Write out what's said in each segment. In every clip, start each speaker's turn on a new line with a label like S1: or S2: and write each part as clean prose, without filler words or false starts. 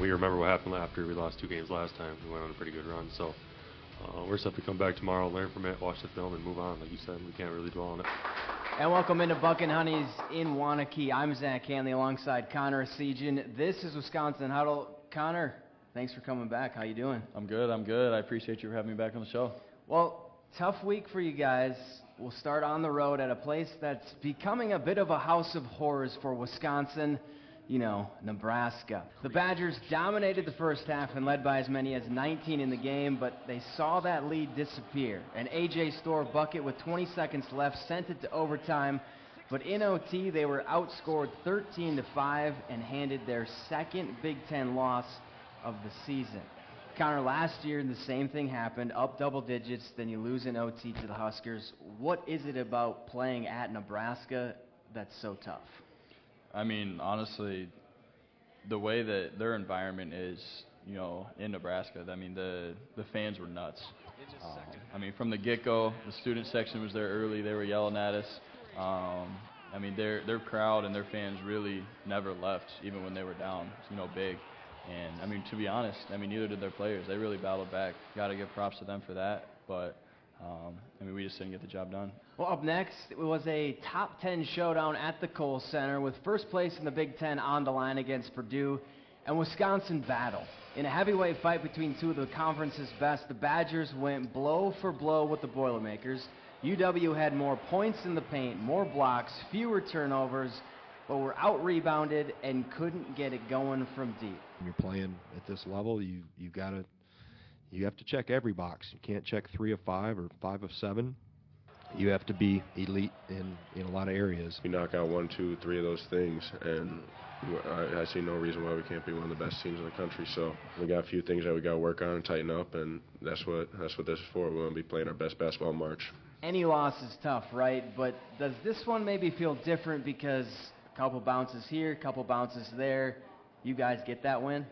S1: we remember what happened after we lost 2 games last time. We went on a pretty good run. So we're set to come back tomorrow, learn from it, watch the film, and move on. Like you said, we can't really dwell on it.
S2: And welcome into Buckin' Honeys in Wanakee. I'm Zach Hanley alongside Connor Sejan. This is Wisconsin Huddle. Connor, thanks for coming back. How you doing?
S3: I'm good. I appreciate you for having me back on the show.
S2: Well, tough week for you guys. We'll start on the road at a place that's becoming a bit of a house of horrors for Wisconsin. You know, Nebraska. The Badgers dominated the first half and led by as many as 19 in the game, but they saw that lead disappear. An A.J. Storr bucket with 20 seconds left sent it to overtime, but in OT they were outscored 13-5 and handed their second Big Ten loss of the season. Connor, last year the same thing happened, up double digits, then you lose in OT to the Huskers. What is it about playing at Nebraska that's so tough?
S3: I mean, honestly, the way that their environment is, you know, in Nebraska, I mean, the fans were nuts. I mean, from the get-go, the student section was there early. They were yelling at us. I mean, their crowd and their fans really never left, even when they were down, you know, big. And, I mean, to be honest, I mean, neither did their players. They really battled back. Got to give props to them for that. But, I mean, we just didn't get the job done.
S2: Well, up next, it was a top 10 showdown at the Kohl Center with first place in the Big Ten on the line against Purdue and Wisconsin battle. In a heavyweight fight between two of the conference's best, the Badgers went blow for blow with the Boilermakers. UW had more points in the paint, more blocks, fewer turnovers, but were out-rebounded and couldn't get it going from deep.
S4: When you're playing at this level, you have to check every box. You can't check 3 of 5 or 5 of 7. You have to be elite in a lot of areas.
S5: We knock out 1, 2, 3 of those things, and I see no reason why we can't be one of the best teams in the country. So we got a few things that we got to work on and tighten up, and that's what this is for. We want to be playing our best basketball in March.
S2: Any loss is tough, right? But does this one maybe feel different because a couple bounces here, a couple bounces there? You guys get that win?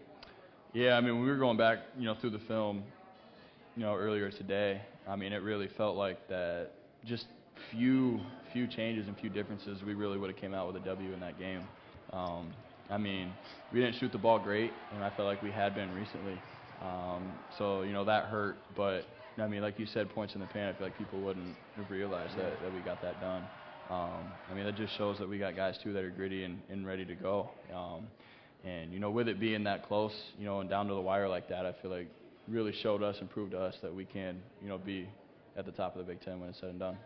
S3: Yeah, I mean, when we were going back, you know, through the film, you know, earlier today, I mean, it really felt like that just few changes and few differences, we really would have came out with a W in that game. I mean, we didn't shoot the ball great, and I felt like we had been recently. So, you know, that hurt. But, I mean, like you said, points in the paint, I feel like people wouldn't have realized that we got that done. I mean, that just shows that we got guys, too, that are gritty and ready to go. And, you know, with it being that close, you know, and down to the wire like that, I feel like really showed us and proved to us that we can, you know, be at the top of the Big Ten when it's said and done.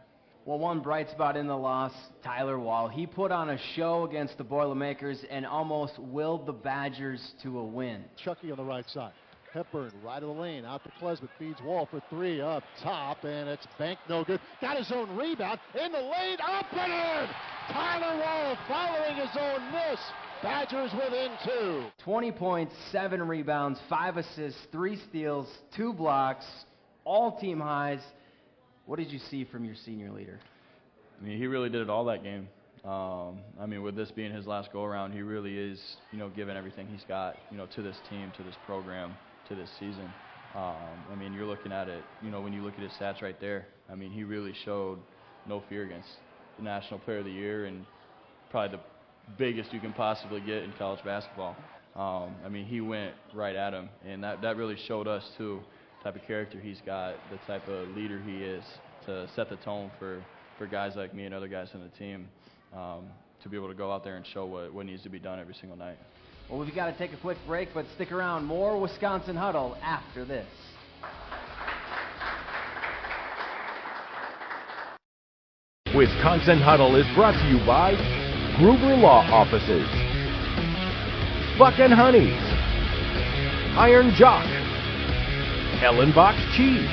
S2: Well, one bright spot in the loss, Tyler Wall. He put on a show against the Boilermakers and almost willed the Badgers to a win.
S6: Chucky on the right side. Hepburn, right of the lane, out to Klesmit, feeds Wall for 3 up top, and it's banked no good. Got his own rebound, in the lane, up and in! Tyler Wall following his own miss. Badgers within 2.
S2: 20 points, 7 rebounds, 5 assists, 3 steals, 2 blocks, all team highs. What did you see from your senior leader?
S3: I mean, he really did it all that game. I mean, with this being his last go-around, he really is, you know, giving everything he's got, you know, to this team, to this program, to this season. I mean, you're looking at it, you know, when you look at his stats right there, I mean, he really showed no fear against the National Player of the Year and probably the biggest you can possibly get in college basketball. I mean, he went right at him, and that really showed us, too, the type of character he's got, the type of leader he is to set the tone for guys like me and other guys on the team to be able to go out there and show what needs to be done every single night.
S2: Well, we've got to take a quick break, but stick around. More Wisconsin Huddle after this.
S7: Wisconsin Huddle is brought to you by Gruber Law Offices, Buckin' Honeys, Iron Jock, Ellenbach Cheese,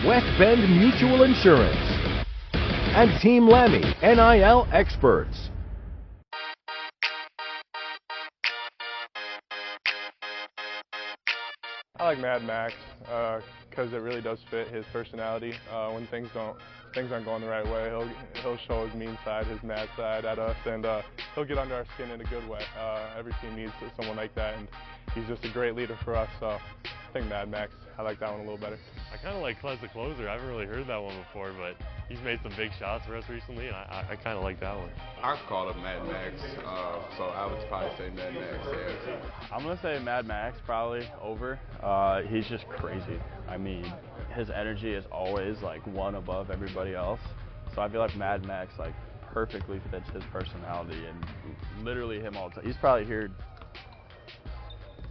S7: West Bend Mutual Insurance, and Team Lammy, NIL Experts.
S8: I like Mad Max because it really does fit his personality. When things don't things aren't going the right way, he'll show his mean side, his mad side at us, and he'll get under our skin in a good way. Every team needs someone like that, and he's just a great leader for us. So I think Mad Max, I like that one a little better.
S1: I kind of like Clez the closer. I haven't really heard that one before, but he's made some big shots for us recently, and I kind of like that one.
S9: I've called him Mad Max, so I would probably say Mad Max. Yeah.
S3: I'm going to say Mad Max probably over. He's just crazy. I mean, his energy is always like one above everybody else. So I feel like Mad Max like perfectly fits his personality and literally him all the time. He's probably here,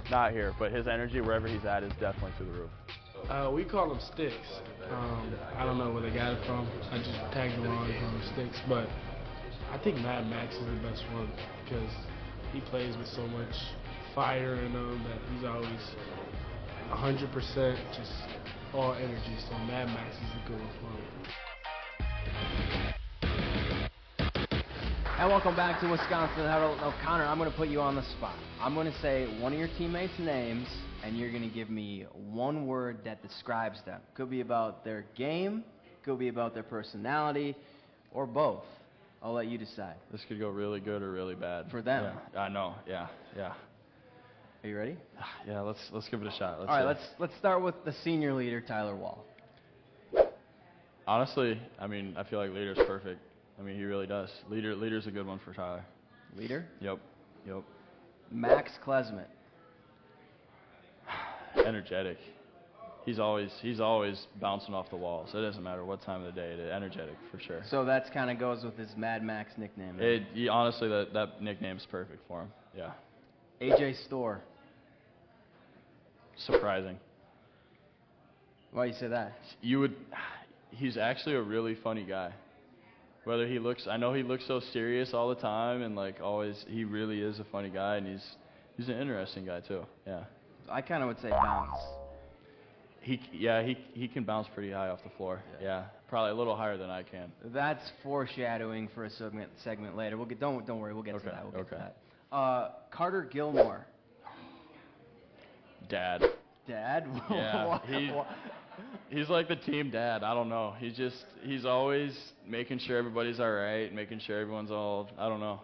S3: not here, but his energy wherever he's at is definitely through the roof.
S10: We call them sticks. I don't know where they got it from. I just tagged along and called them sticks. But I think Mad Max is the best one because he plays with so much fire in him that he's always 100% just all energy. So Mad Max is a good one for me.
S2: And welcome back to Wisconsin Huddle. Now, Connor, I'm going to put you on the spot. I'm going to say one of your teammates' names, and you're going to give me one word that describes them. Could be about their game, could be about their personality, or both. I'll let you decide.
S3: This could go really good or really bad.
S2: For them.
S3: Yeah, I know. Yeah.
S2: Are you ready?
S3: Yeah, let's give it a shot.
S2: All right, let's start with the senior leader, Tyler Wall.
S3: Honestly, I mean, I feel like leader's perfect. I mean, he really does. Leader's a good one for Tyler.
S2: Leader?
S3: Yep.
S2: Max Klesmet.
S3: Energetic. He's always bouncing off the walls. It doesn't matter what time of the day it is. Energetic, for sure.
S2: So that kind of goes with his Mad Max nickname.
S3: Honestly, that nickname's perfect for him. Yeah.
S2: AJ Storr.
S3: Surprising.
S2: Why you say that?
S3: He's actually a really funny guy. I know he looks so serious all the time and like always, he really is a funny guy, and he's an interesting guy too. Yeah.
S2: I kind of would say bounce.
S3: He can bounce pretty high off the floor. Yeah. Probably a little higher than I can.
S2: That's foreshadowing for a segment later. Don't worry, we'll get to that. We'll get to that. Carter Gilmore.
S3: Dad? Yeah. He's like the team dad. I don't know. He's always making sure everybody's all right, making sure everyone's all, I don't know.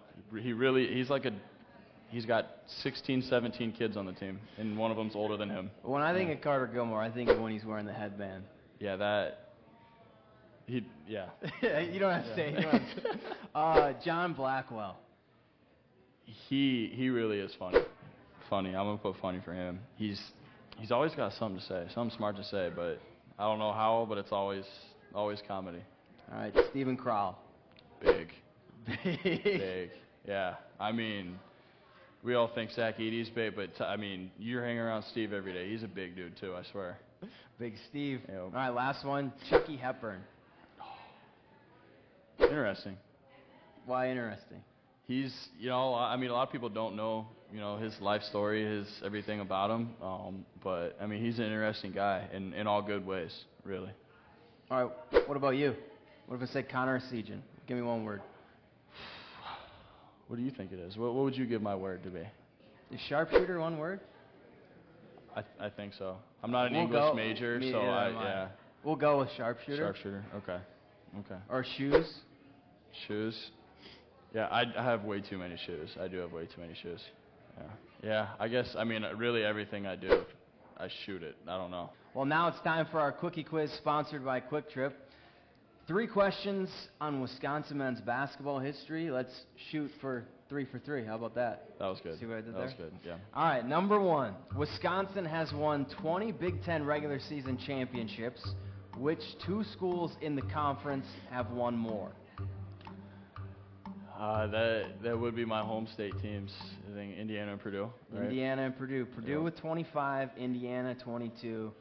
S3: He's got 16, 17 kids on the team, and one of them's older than him.
S2: When I think of Carter Gilmore, I think of when he's wearing the headband.
S3: Yeah,
S2: You don't have to say. John Blackwell.
S3: He really is funny. I'm gonna put funny for him. He's always got something to say, something smart to say, but I don't know how, but it's always comedy.
S2: All right, Stephen Crowell.
S3: Big. Yeah. I mean, we all think Zach Edey's big, but I mean, you're hanging around Steve every day. He's a big dude too, I swear.
S2: Big Steve.
S3: Yep.
S2: All right, last one, Chucky Hepburn.
S3: Interesting.
S2: Why interesting?
S3: He's, I mean, a lot of people don't know, his life story, his everything about him. But I mean, he's an interesting guy in all good ways, really. All
S2: right, what about you? What if I say Connor Sejan? Give me one word.
S3: What do you think it is? What would you give my word to be?
S2: Is sharpshooter one word?
S3: I think so. I'm not an English major, so yeah.
S2: We'll go with sharpshooter.
S3: Sharpshooter. Okay.
S2: Or shoes.
S3: Shoes. Yeah, I have way too many shoes. I do have way too many shoes. Yeah. I guess, I mean, really everything I do, I shoot it. I don't know.
S2: Well, now it's time for our quickie quiz sponsored by Quick Trip. 3 questions on Wisconsin men's basketball history. Let's shoot for 3 for 3. How about that?
S3: That was good.
S2: See what I did there?
S3: That was good, yeah.
S2: All right, number 1. Wisconsin has won 20 Big Ten regular season championships. Which 2 schools in the conference have won more?
S3: That would be my home state teams. I think Indiana and Purdue. Right?
S2: Indiana and Purdue. Purdue with 25, Indiana 22.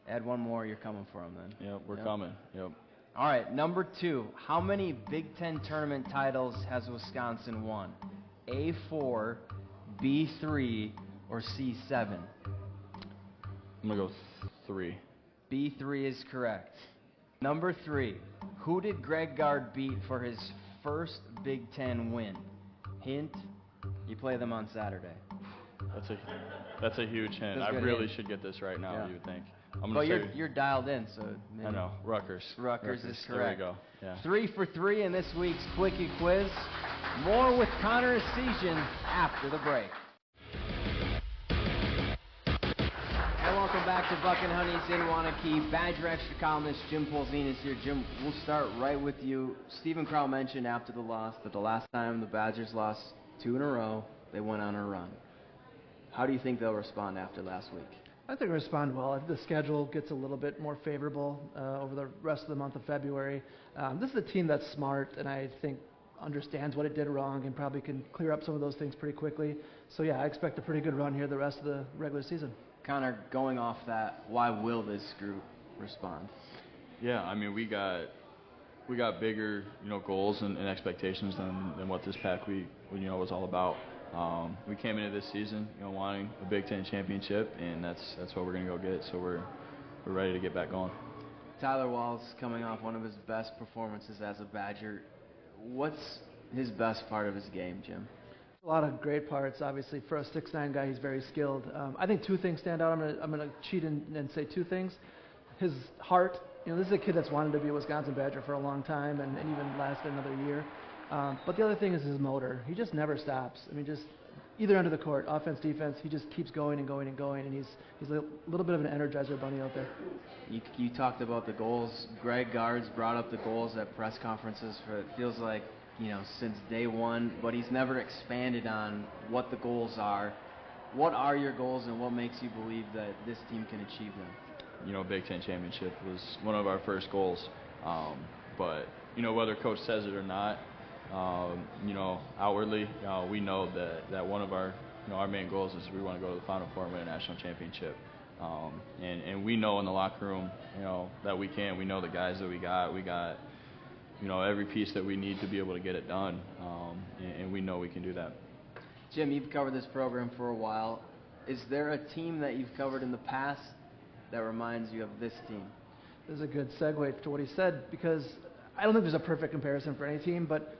S2: Add one more, you're coming for them then.
S3: Yep, we're coming. Yep.
S2: All right, number 2. How many Big Ten tournament titles has Wisconsin won? A4, B3, or C7?
S3: I'm going to go 3.
S2: B3 is correct. Number 3. Who did Greg Gard beat for his first Big Ten win? Hint, you play them on Saturday.
S3: That's a huge hint. I really should get this right now, you would think. I'm
S2: But
S3: gonna say
S2: you're dialed in, so
S3: I know Rutgers.
S2: Rutgers is correct.
S3: There we go. Yeah.
S2: 3 for 3 in this week's Quickie Quiz. More with Connor Esesian after the break. And welcome back to Buckin' Honey's in Wanakee. Badger Extra columnist Jim Polzin is here. Jim, we'll start right with you. Stephen Crow mentioned after the loss that the last time the Badgers lost 2 in a row, they went on a run. How do you think they'll respond after last week?
S11: I think they'll respond well. The schedule gets a little bit more favorable over the rest of the month of February. This is a team that's smart, and I think understands what it did wrong and probably can clear up some of those things pretty quickly. So yeah, I expect a pretty good run here the rest of the regular season.
S2: Connor, going off that, why will this group respond?
S3: Yeah, I mean we got bigger goals and expectations than what this past week was all about. We came into this season wanting a Big Ten championship, and that's what we're gonna go get. So we're ready to get back going.
S2: Tyler Wall's coming off one of his best performances as a Badger. What's his best part of his game, Jim?
S11: A lot of great parts. Obviously, for a 6'9" guy, he's very skilled. I think 2 things stand out. I'm gonna cheat and say 2 things. His heart. This is a kid that's wanted to be a Wisconsin Badger for a long time and even lasted another year. But the other thing is his motor. He just never stops. I mean, just either end of the court, offense, defense, he just keeps going and going and going, and he's a little bit of an energizer bunny out there.
S2: You talked about the goals. Greg Gards brought up the goals at press conferences for, it feels like, since day one, but he's never expanded on what the goals are. What are your goals, and what makes you believe that this team can achieve them?
S3: Big Ten championship was one of our first goals. But, whether coach says it or not, outwardly, we know that one of our main goals is we want to go to the Final Four and win a national championship. And we know in the locker room, that we can. We know the guys that we got. We got, every piece that we need to be able to get it done. And we know we can do that.
S2: Jim, you've covered this program for a while. Is there a team that you've covered in the past that reminds you of this team?
S11: This is a good segue to what he said, because I don't think there's a perfect comparison for any team, but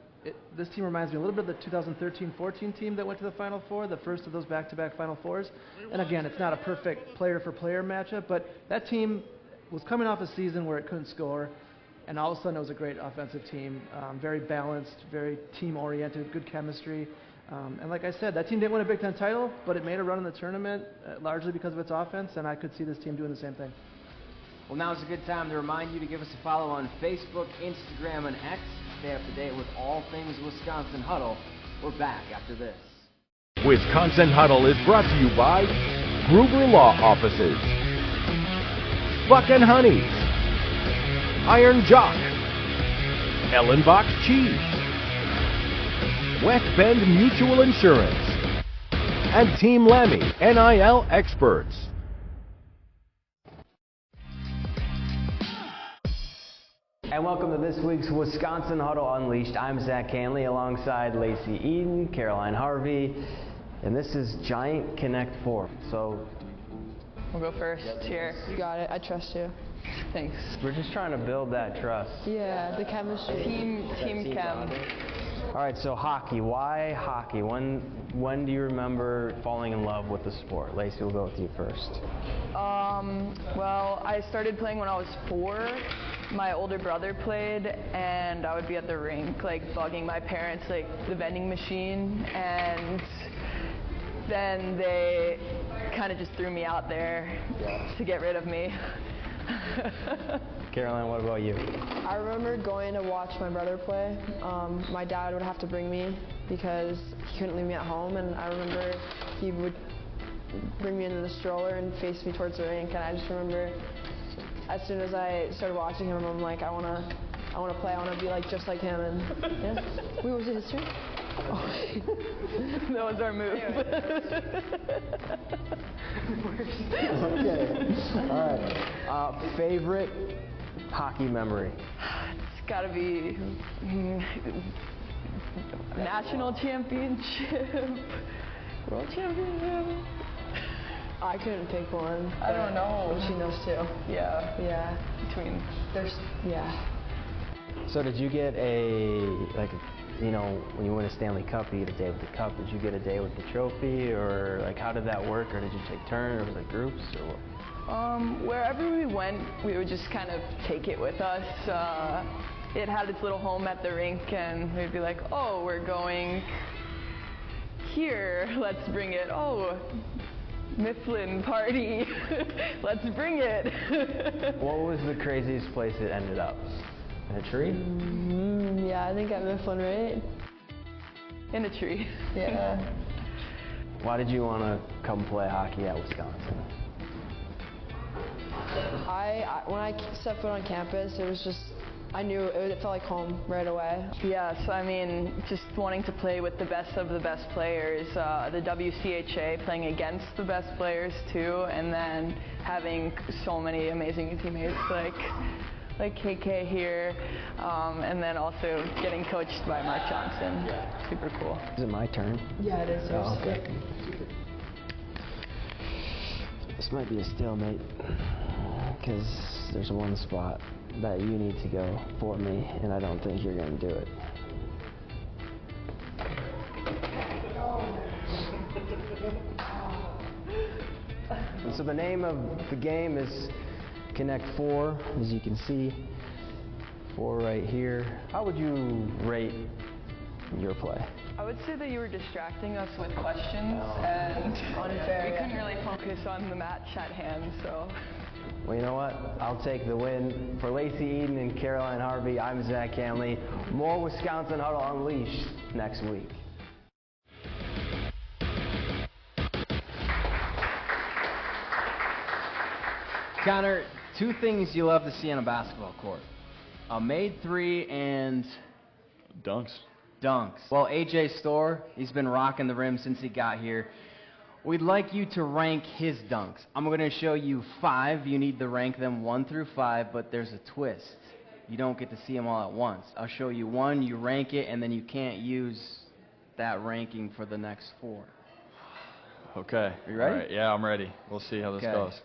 S11: this team reminds me a little bit of the 2013-14 team that went to the Final Four, the first of those back-to-back Final Fours. And again, it's not a perfect player-for-player matchup, but that team was coming off a season where it couldn't score, and all of a sudden it was a great offensive team, very balanced, very team-oriented, good chemistry. And like I said, that team didn't win a Big Ten title, but it made a run in the tournament largely because of its offense, and I could see this team doing the same thing.
S2: Well, now is a good time to remind you to give us a follow on Facebook, Instagram, and X. Stay up to date with all things Wisconsin Huddle. We're back after this.
S7: Wisconsin Huddle is brought to you by Gruber Law Offices, Buckin' Honeys, Iron Jock, Ellenbach Cheese, West Bend Mutual Insurance, and Team Lemmy, NIL Experts.
S2: And welcome to this week's Wisconsin Huddle Unleashed. I'm Zach Canley alongside Lacey Eden, Caroline Harvey, and this is Giant Connect 4. So
S12: we'll go first here. You got it. I trust you. Thanks.
S2: We're just trying to build that trust.
S12: Yeah, the chemistry. Team chem.
S2: All right, so hockey. Why hockey? When do you remember falling in love with the sport? Lacey, we'll go with you first.
S12: Well, I started playing when I was 4. My older brother played, and I would be at the rink, like, bugging my parents, like, the vending machine, and then they kind of just threw me out there to get rid of me.
S2: Caroline, what about you?
S13: I remember going to watch my brother play. My dad would have to bring me because he couldn't leave me at home, and I remember he would bring me into the stroller and face me towards the rink, and I just remember as soon as I started watching him, I'm like, I wanna play, I wanna be like just like him, and yeah. Wait, was it his turn?
S12: Oh. That was our move.
S2: Okay. All right. Favorite hockey memory?
S12: It's gotta be national championship, world championship.
S13: I couldn't pick one.
S12: I don't know.
S13: Between those two.
S12: Yeah.
S13: Yeah.
S12: Between.
S13: Yeah.
S2: So did you get when you win a Stanley Cup, you get a day with the cup. Did you get a day with the trophy, or like how did that work, or did you take turns, or was it groups, or what?
S12: Wherever we went, we would just kind of take it with us. It had its little home at the rink, and we'd be like, oh, we're going here, let's bring it. Oh, Mifflin party, let's bring it.
S2: What was the craziest place it ended up? In a tree?
S13: Yeah, I think at Mifflin, right?
S12: In a tree.
S13: Yeah.
S2: Why did you want to come play hockey at Wisconsin?
S13: When I stepped foot on campus, it was just, I knew it felt like home right away.
S12: Yes, I mean, just wanting to play with the best of the best players, the WCHA, playing against the best players too, and then having so many amazing teammates like KK here, and then also getting coached by Mark Johnson. Super cool.
S2: Is it my turn?
S13: Yeah, it is.
S2: Oh, okay. This might be a stalemate, because there's one spot that you need to go for me, and I don't think you're going to do it. And so the name of the game is Connect 4, as you can see. 4 right here. How would you rate your play?
S12: I would say that you were distracting us with questions, and we couldn't really focus on the match at hand, so.
S2: Well, you know what? I'll take the win. For Lacey Eden and Caroline Harvey, I'm Zach Hanley. More Wisconsin Huddle Unleashed next week. Connor, 2 things you love to see on a basketball court. A made 3 and...
S3: Dunks.
S2: Well, AJ Storr, he's been rocking the rim since he got here. We'd like you to rank his dunks. I'm going to show you 5. You need to rank them 1 through 5, but there's a twist. You don't get to see them all at once. I'll show you 1, you rank it, and then you can't use that ranking for the next 4.
S3: Okay.
S2: You ready?
S3: All right. Yeah, I'm ready. We'll see how this goes.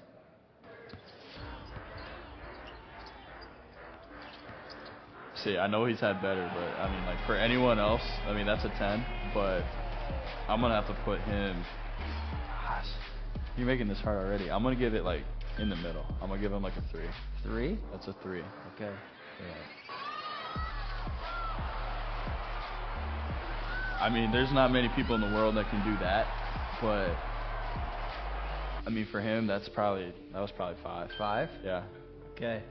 S3: See, I know he's had better, but I mean, like, for anyone else, I mean, that's a 10, but I'm going to have to put him. Gosh, you're making this hard already. I'm going to give it, like, in the middle. I'm going to give him, like, a 3.
S2: 3?
S3: That's a 3.
S2: Okay.
S3: Yeah. I mean, there's not many people in the world that can do that, but I mean, for him, that was probably 5.
S2: 5?
S3: Yeah.
S2: Okay.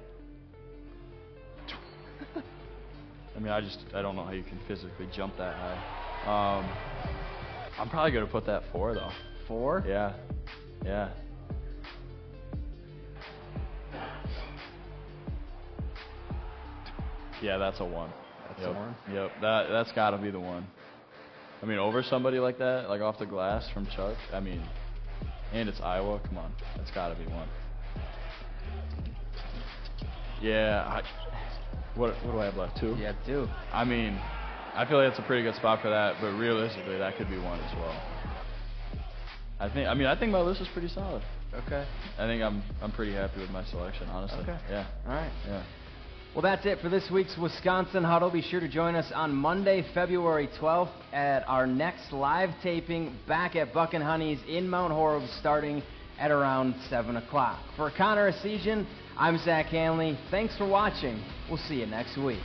S3: I mean, I don't know how you can physically jump that high. I'm probably gonna put that 4 though.
S2: 4?
S3: Yeah. Yeah. Yeah, that's a 1.
S2: That's a 1?
S3: Yep. That's gotta be the 1. I mean, over somebody like that, like off the glass from Chuck. I mean, and it's Iowa. Come on, that's gotta be 1. Yeah. What do I have left? 2?
S2: You have 2.
S3: I mean, I feel like that's a pretty good spot for that, but realistically, that could be 1 as well. I think my list is pretty solid.
S2: Okay.
S3: I think I'm pretty happy with my selection, honestly.
S2: Okay.
S3: Yeah.
S2: All right.
S3: Yeah.
S2: Well, that's it for this week's Wisconsin Huddle. Be sure to join us on Monday, February 12th at our next live taping back at Buck and Honey's in Mount Horeb starting at around 7 o'clock. For Connor Essegian, I'm Zach Hanley. Thanks for watching. We'll see you next week.